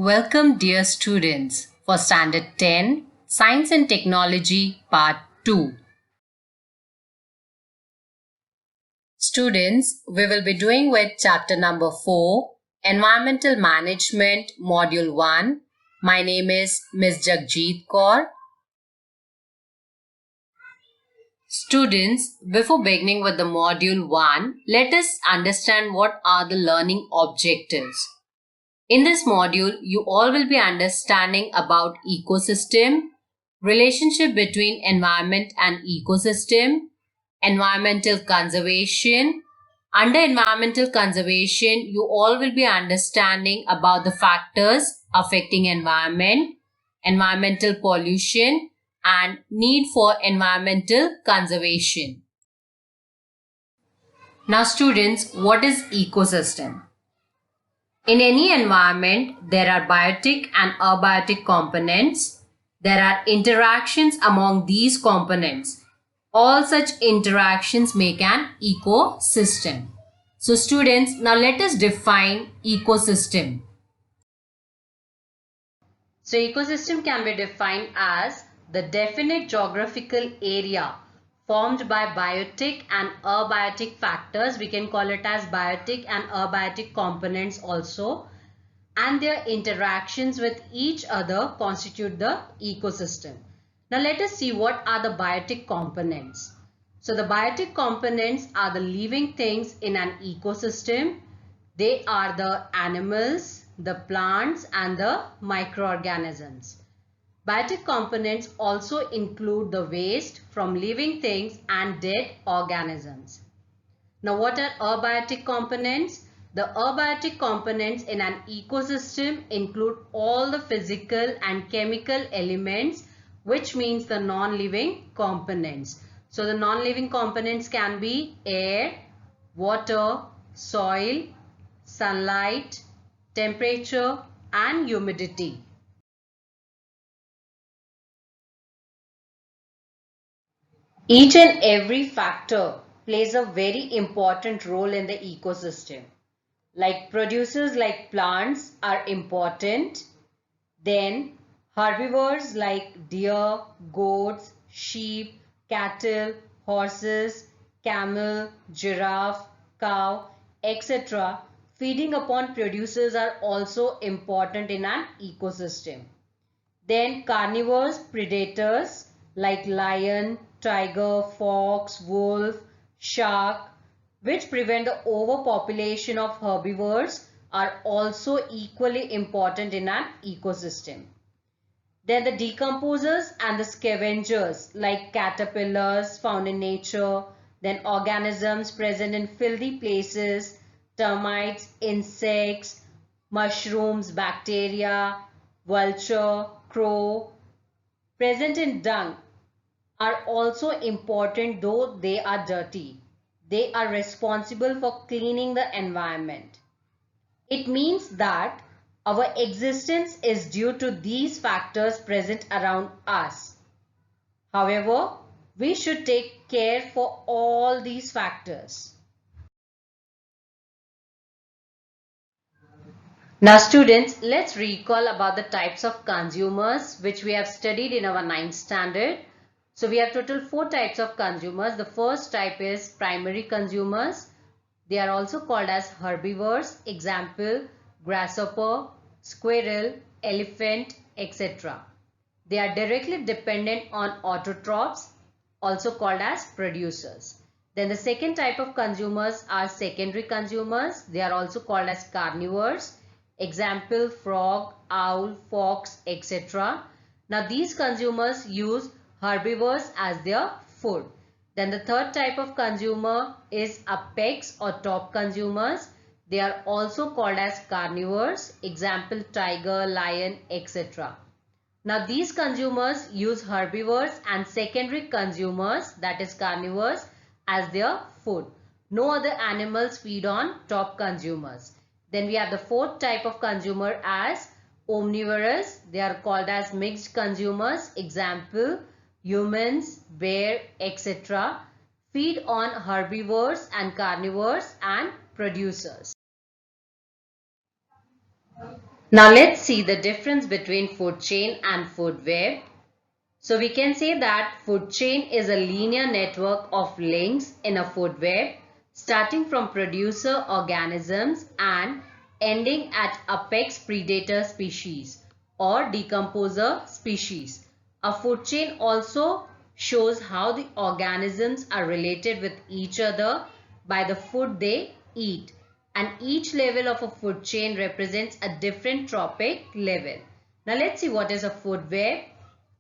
Welcome, dear students, for Standard 10, Science and Technology, Part 2. Students, we will be doing with chapter number 4, Environmental Management, Module 1. My name is Ms. Jagjit Kaur. Students, before beginning with the Module 1, let us understand what are the learning objectives. In this module, you all will be understanding about ecosystem, relationship between environment and ecosystem, environmental conservation. Under environmental conservation, you all will be understanding about the factors affecting environment, environmental pollution, and need for environmental conservation. Now students, what is ecosystem? In any environment, there are biotic and abiotic components. There are interactions among these components. All such interactions make an ecosystem. So students, now let us define ecosystem. So ecosystem can be defined as the definite geographical area formed by biotic and abiotic factors. We can call it as biotic and abiotic components also, and their interactions with each other constitute the ecosystem. Now let us see what are the biotic components. So the biotic components are the living things in an ecosystem. They are the animals, the plants, and the microorganisms. Biotic components also include the waste from living things and dead organisms. Now what are abiotic components? The abiotic components in an ecosystem include all the physical and chemical elements, which means the non-living components. So the non-living components can be air, water, soil, sunlight, temperature, and humidity. Each and every factor plays a very important role in the ecosystem. Like producers like plants are important. Then herbivores like deer, goats, sheep, cattle, horses, camel, giraffe, cow, etc. feeding upon producers are also important in an ecosystem. Then carnivores, predators like lion, tiger, fox, wolf, shark, which prevent the overpopulation of herbivores, are also equally important in an ecosystem. Then the decomposers and the scavengers like caterpillars found in nature, then organisms present in filthy places, termites, insects, mushrooms, bacteria, vulture, crow, present in dung, are also important though they are dirty. They are responsible for cleaning the environment. It means that our existence is due to these factors present around us. However, we should take care for all these factors. Now students, let's recall about the types of consumers which we have studied in our 9th standard. So we have total 4 types of consumers. The first type is primary consumers. They are also called as herbivores. Example, grasshopper, squirrel, elephant, etc. They are directly dependent on autotrophs, also called as producers. Then the second type of consumers are secondary consumers. They are also called as carnivores. Example, frog, owl, fox, etc. Now these consumers use herbivores as their food. Then the third type of consumer is apex or top consumers. They are also called as carnivores. Example, tiger, lion, etc. Now these consumers use herbivores and secondary consumers, that is carnivores, as their food. No other animals feed on top consumers. Then we have the fourth type of consumer as omnivorous. They are called as mixed consumers. Example, humans, bear, etc. feed on herbivores and carnivores and producers. Now let's see the difference between food chain and food web. So we can say that food chain is a linear network of links in a food web starting from producer organisms and ending at apex predator species or decomposer species. A food chain also shows how the organisms are related with each other by the food they eat, and each level of a food chain represents a different trophic level. Now let's see what is a food web.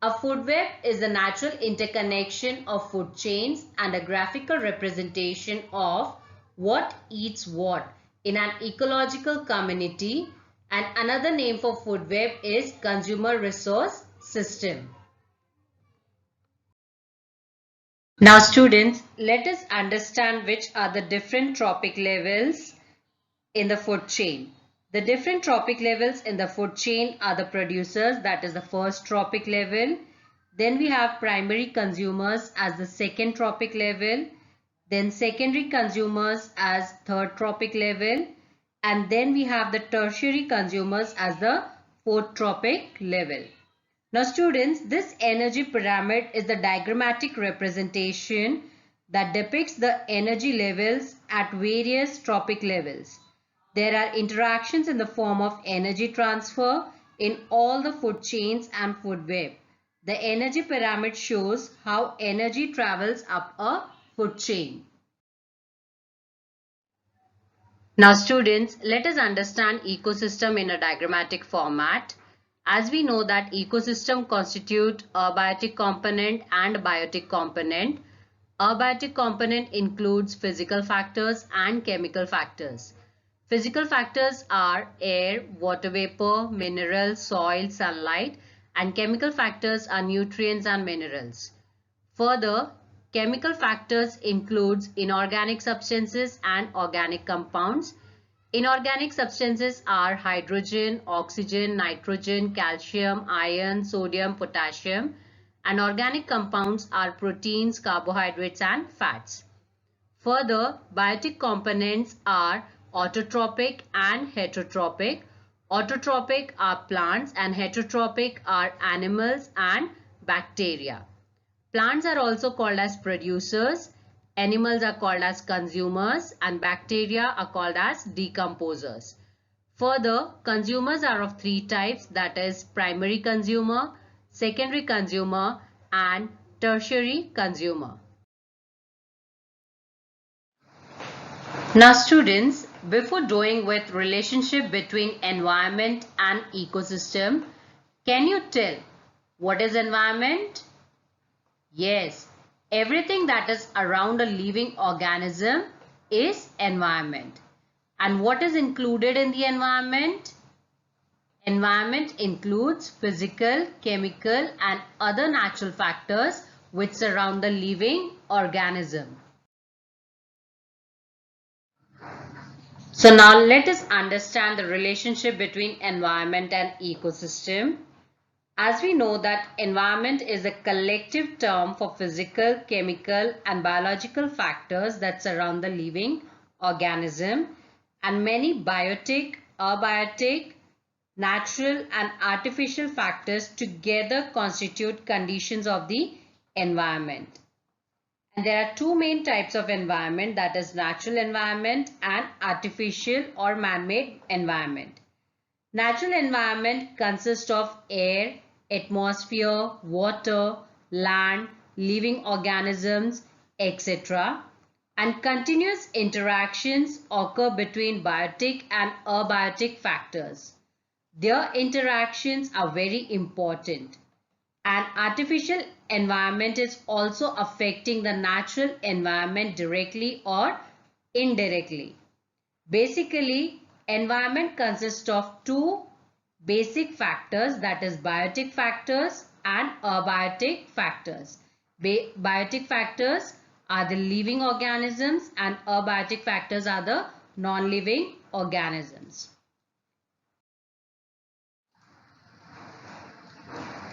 A food web is the natural interconnection of food chains and a graphical representation of what eats what in an ecological community, and another name for food web is consumer resource system. Now students, let us understand which are the different trophic levels in the food chain. The different trophic levels in the food chain are the producers, that is the first trophic level. Then we have primary consumers as the second trophic level. Then secondary consumers as third trophic level. And then we have the tertiary consumers as the fourth trophic level. Now students, this energy pyramid is the diagrammatic representation that depicts the energy levels at various trophic levels. There are interactions in the form of energy transfer in all the food chains and food web. The energy pyramid shows how energy travels up a food chain. Now students, let us understand ecosystem in a diagrammatic format. As we know that ecosystem constitute abiotic component and biotic component. Abiotic component includes physical factors and chemical factors. Physical factors are air, water vapor, minerals, soil, sunlight, and chemical factors are nutrients and minerals. Further, chemical factors includes inorganic substances and organic compounds. Inorganic substances are hydrogen, oxygen, nitrogen, calcium, iron, sodium, potassium, and organic compounds are proteins, carbohydrates, and fats. Further, biotic components are autotrophic and heterotrophic. Autotrophic are plants and heterotrophic are animals and bacteria. Plants are also called as producers, animals are called as consumers, and bacteria are called as decomposers. Further, consumers are of three types, that is primary consumer, secondary consumer, and tertiary consumer. Now students, before doing with relationship between environment and ecosystem, can you tell what is environment? Yes, everything that is around a living organism is environment. And what is included in the environment? Environment includes physical, chemical, and other natural factors which surround the living organism. So now let us understand the relationship between environment and ecosystem. As we know that environment is a collective term for physical, chemical, and biological factors that surround the living organism, and many biotic, abiotic, natural, and artificial factors together constitute conditions of the environment. And there are two main types of environment, that is natural environment and artificial or man-made environment. Natural environment consists of air, atmosphere, water, land, living organisms, etc. And continuous interactions occur between biotic and abiotic factors. Their interactions are very important. An artificial environment is also affecting the natural environment directly or indirectly. Basically, environment consists of two basic factors, that is biotic factors and abiotic factors. Biotic factors are the living organisms and abiotic factors are the non-living organisms.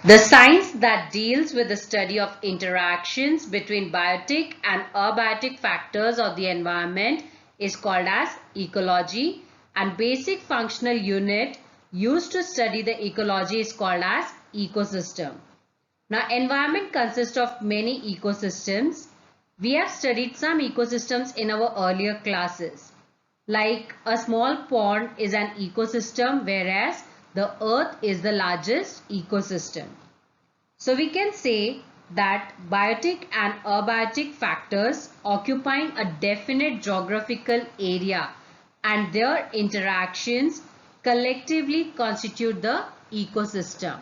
The science that deals with the study of interactions between biotic and abiotic factors of the environment is called as ecology, and basic functional unit used to study the ecology is called as ecosystem. Now, environment consists of many ecosystems. We have studied some ecosystems in our earlier classes. Like a small pond is an ecosystem, whereas the earth is the largest ecosystem. So we can say that biotic and abiotic factors occupying a definite geographical area and their interactions collectively constitute the ecosystem.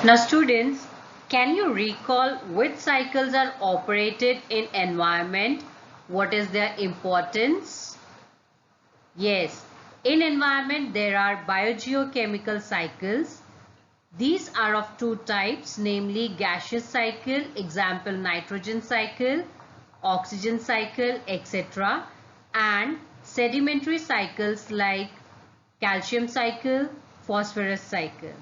Now students, can you recall which cycles are operated in environment? What is their importance? Yes, in environment there are biogeochemical cycles. These are of two types, namely gaseous cycle, example nitrogen cycle, oxygen cycle, etc. and sedimentary cycles like calcium cycle, phosphorus cycle.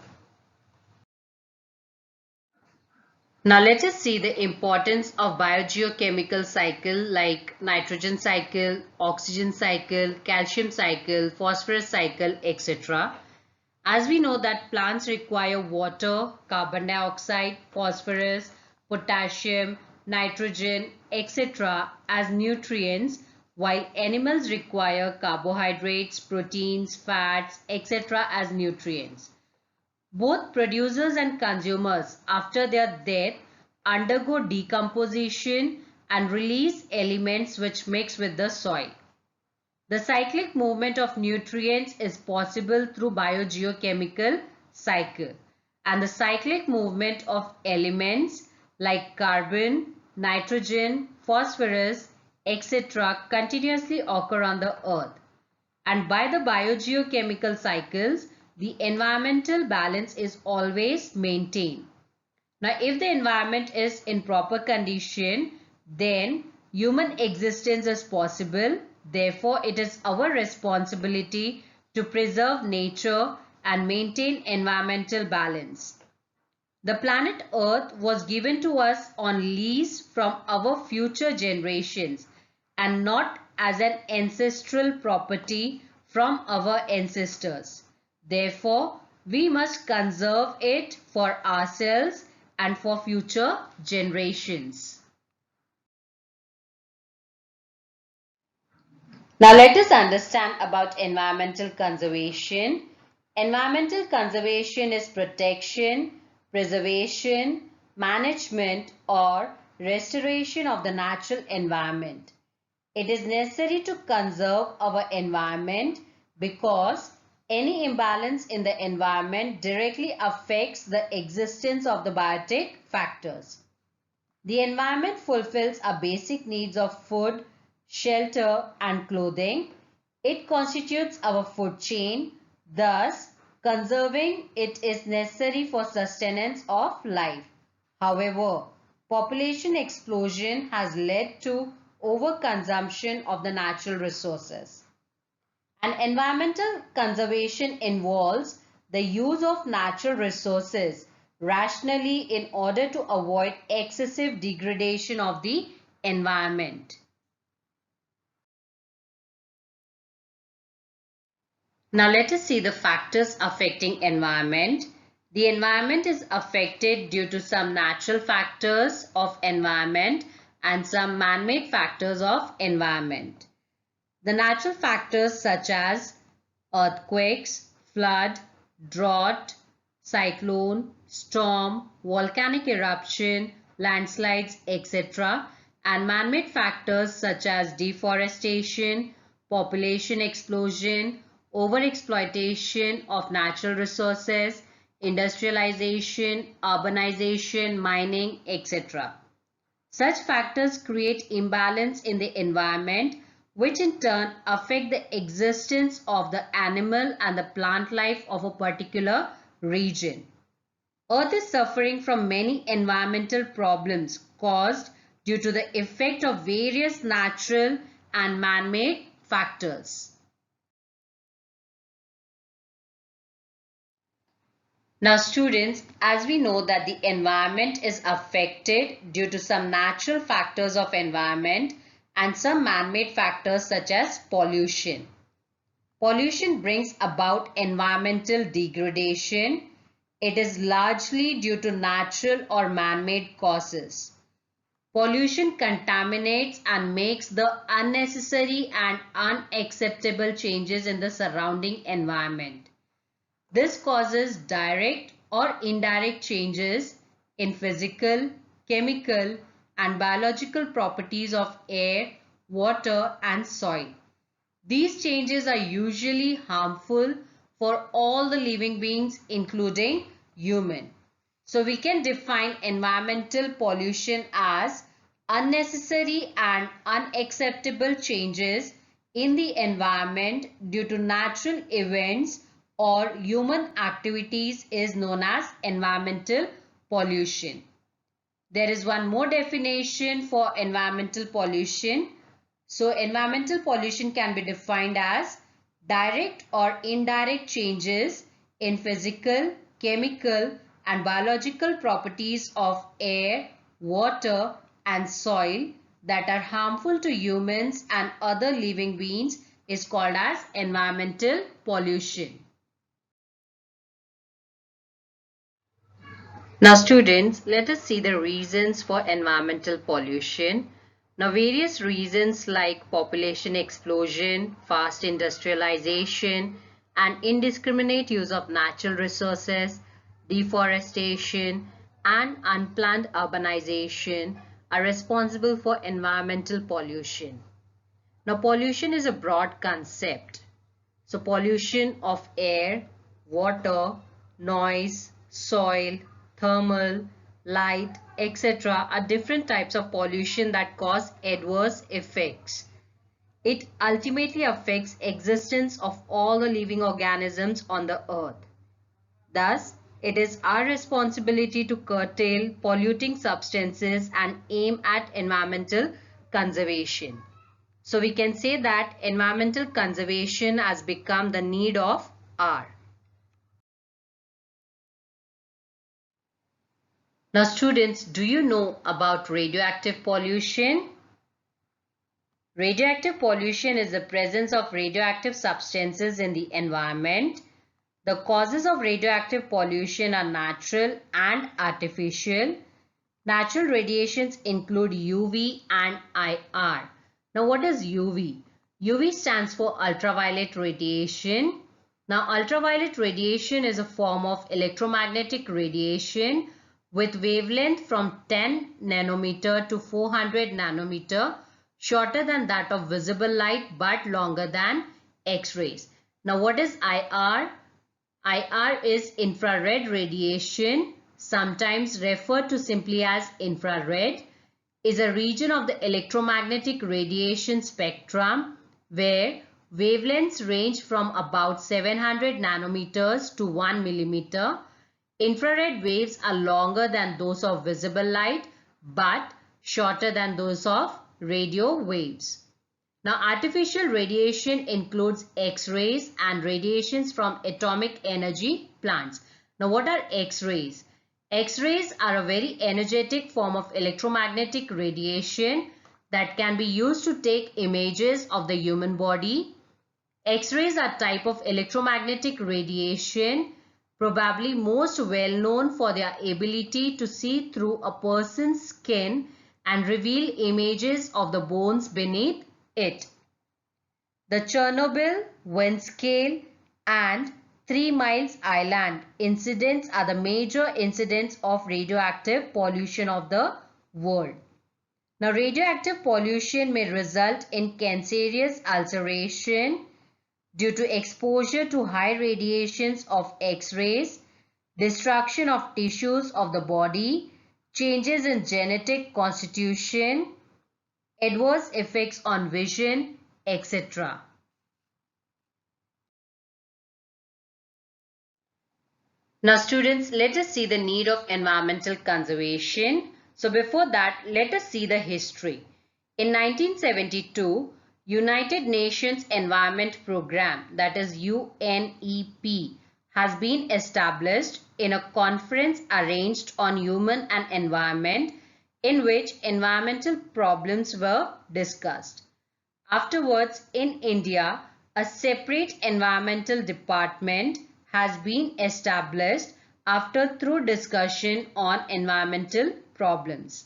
Now let us see the importance of biogeochemical cycle like nitrogen cycle, oxygen cycle, calcium cycle, phosphorus cycle, etc. As we know that plants require water, carbon dioxide, phosphorus, potassium, nitrogen, etc. as nutrients, while animals require carbohydrates, proteins, fats, etc. as nutrients. Both producers and consumers after their death undergo decomposition and release elements which mix with the soil. The cyclic movement of nutrients is possible through biogeochemical cycle, and the cyclic movement of elements like carbon, nitrogen, phosphorus, etc. continuously occur on the earth. And by the biogeochemical cycles, the environmental balance is always maintained. Now, if the environment is in proper condition, then human existence is possible. Therefore, it is our responsibility to preserve nature and maintain environmental balance. The planet Earth was given to us on lease from our future generations and not as an ancestral property from our ancestors. Therefore, we must conserve it for ourselves and for future generations. Now let us understand about environmental conservation. Environmental conservation is protection, preservation, management or restoration of the natural environment. It is necessary to conserve our environment because any imbalance in the environment directly affects the existence of the biotic factors. The environment fulfills our basic needs of food, shelter, and clothing. It constitutes our food chain. Thus, conserving it is necessary for sustenance of life. However, population explosion has led to overconsumption of the natural resources. And environmental conservation involves the use of natural resources rationally in order to avoid excessive degradation of the environment. Now let us see the factors affecting environment. The environment is affected due to some natural factors of environment and some man-made factors of environment. The natural factors such as earthquakes, flood, drought, cyclone, storm, volcanic eruption, landslides, etc. and man-made factors such as deforestation, population explosion, overexploitation of natural resources, industrialization, urbanization, mining, etc. Such factors create imbalance in the environment, which in turn affect the existence of the animal and the plant life of a particular region. Earth is suffering from many environmental problems caused due to the effect of various natural and man-made factors. Now students, as we know that the environment is affected due to some natural factors of environment and some man-made factors such as pollution. Pollution brings about environmental degradation. It is largely due to natural or man-made causes. Pollution contaminates and makes the unnecessary and unacceptable changes in the surrounding environment. This causes direct or indirect changes in physical, chemical, and biological properties of air, water, and soil. These changes are usually harmful for all the living beings, including human. So we can define environmental pollution as unnecessary and unacceptable changes in the environment due to natural events or human activities is known as environmental pollution. There is one more definition for environmental pollution. So environmental pollution can be defined as direct or indirect changes in physical, chemical, and biological properties of air, water, and soil that are harmful to humans and other living beings is called as environmental pollution. Now students, let us see the reasons for environmental pollution. Now various reasons like population explosion, fast industrialization, and indiscriminate use of natural resources, deforestation, and unplanned urbanization are responsible for environmental pollution. Now pollution is a broad concept. So pollution of air, water, noise, soil, thermal, light, etc. are different types of pollution that cause adverse effects. It ultimately affects existence of all the living organisms on the earth. Thus, it is our responsibility to curtail polluting substances and aim at environmental conservation. So we can say that environmental conservation has become the need of hour. Now students, do you know about radioactive pollution? Radioactive pollution is the presence of radioactive substances in the environment. The causes of radioactive pollution are natural and artificial. Natural radiations include UV and IR. Now what is UV? UV stands for ultraviolet radiation. Now ultraviolet radiation is a form of electromagnetic radiation with wavelength from 10 nanometer to 400 nanometer, shorter than that of visible light but longer than X-rays. Now what is IR? IR is infrared radiation, sometimes referred to simply as infrared, is a region of the electromagnetic radiation spectrum where wavelengths range from about 700 nanometers to 1 millimeter. Infrared waves are longer than those of visible light but shorter than those of radio waves. Now, artificial radiation includes X-rays and radiations from atomic energy plants. Now, what are X-rays? X-rays are a very energetic form of electromagnetic radiation that can be used to take images of the human body. X-rays are a type of electromagnetic radiation, probably most well known for their ability to see through a person's skin and reveal images of the bones beneath it. The Chernobyl, Windscale, and 3 Miles Island incidents are the major incidents of radioactive pollution of the world. Now, radioactive pollution may result in cancerous ulceration due to exposure to high radiations of X-rays, destruction of tissues of the body, changes in genetic constitution, adverse effects on vision, etc. Now students, let us see the need of environmental conservation. So before that, let us see the history. In 1972, United Nations Environment Programme, that is UNEP, has been established in a conference arranged on human and environment in which environmental problems were discussed. Afterwards, in India, a separate environmental department has been established after thorough discussion on environmental problems.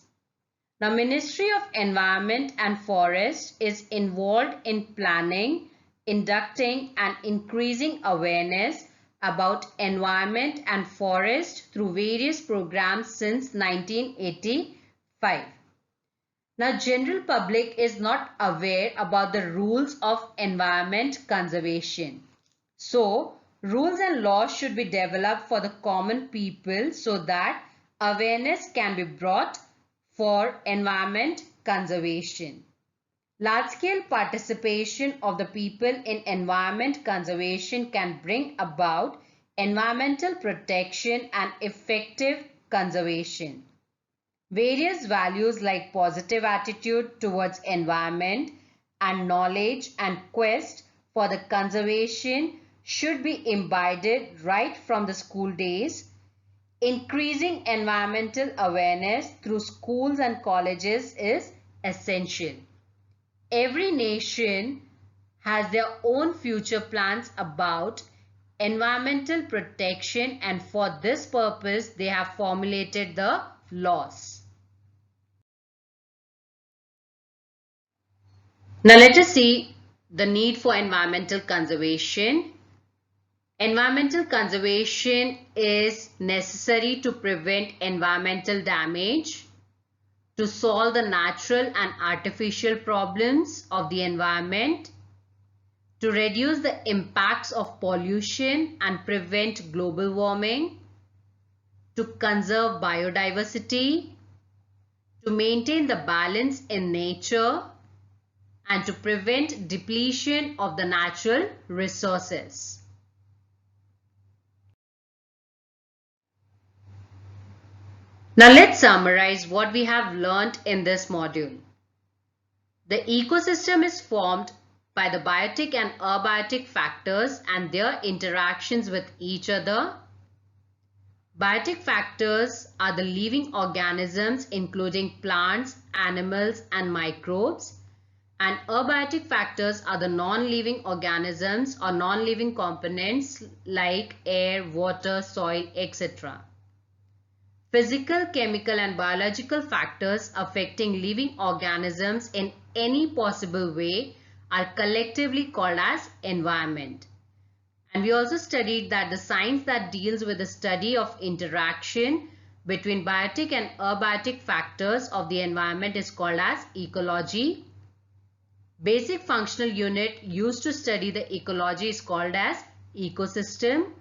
The Ministry of Environment and Forest is involved in planning, inducting and increasing awareness about environment and forest through various programs since 1985. Now, general public is not aware about the rules of environment conservation. So, rules and laws should be developed for the common people so that awareness can be brought for environment conservation. Large-scale participation of the people in environment conservation can bring about environmental protection and effective conservation. Various values like positive attitude towards environment and knowledge and quest for the conservation should be imbibed right from the school days. Increasing environmental awareness through schools and colleges is essential. Every nation has their own future plans about environmental protection, and for this purpose they have formulated the laws. Now let us see the need for environmental conservation. Environmental conservation is necessary to prevent environmental damage, to solve the natural and artificial problems of the environment, to reduce the impacts of pollution and prevent global warming, to conserve biodiversity, to maintain the balance in nature, and to prevent depletion of the natural resources. Now let's summarize what we have learnt in this module. The ecosystem is formed by the biotic and abiotic factors and their interactions with each other. Biotic factors are the living organisms including plants, animals and microbes. And abiotic factors are the non-living organisms or non-living components like air, water, soil, etc. Physical, chemical and biological factors affecting living organisms in any possible way are collectively called as environment. And we also studied that the science that deals with the study of interaction between biotic and abiotic factors of the environment is called as ecology. Basic functional unit used to study the ecology is called as ecosystem.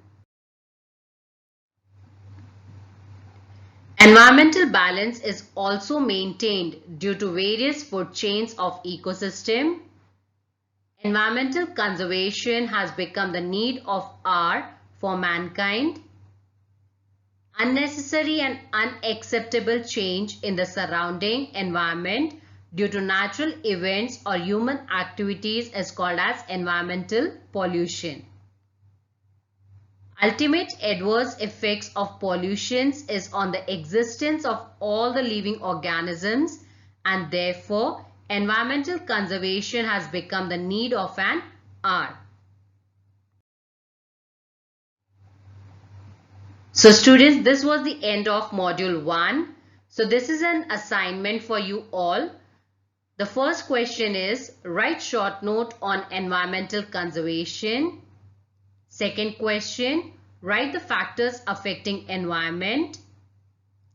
Environmental balance is also maintained due to various food chains of ecosystem. Environmental conservation has become the need of hour for mankind. Unnecessary and unacceptable change in the surrounding environment due to natural events or human activities is called as environmental pollution. Ultimate adverse effects of pollutions is on the existence of all the living organisms, and therefore environmental conservation has become the need of an hour. So students, this was the end of module 1. So this is an assignment for you all. The first question is, write short note on environmental conservation. Second question, write the factors affecting environment.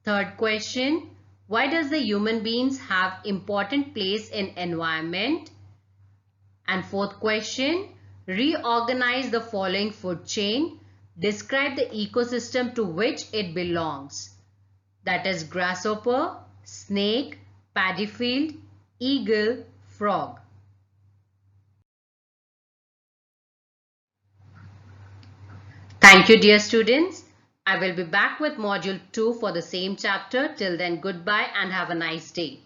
Third question, why does the human beings have important place in environment? And fourth question, reorganize the following food chain. Describe the ecosystem to which it belongs. That is grasshopper, snake, paddy field, eagle, frog. Thank you, dear students. I will be back with module 2 for the same chapter. Till then, goodbye and have a nice day.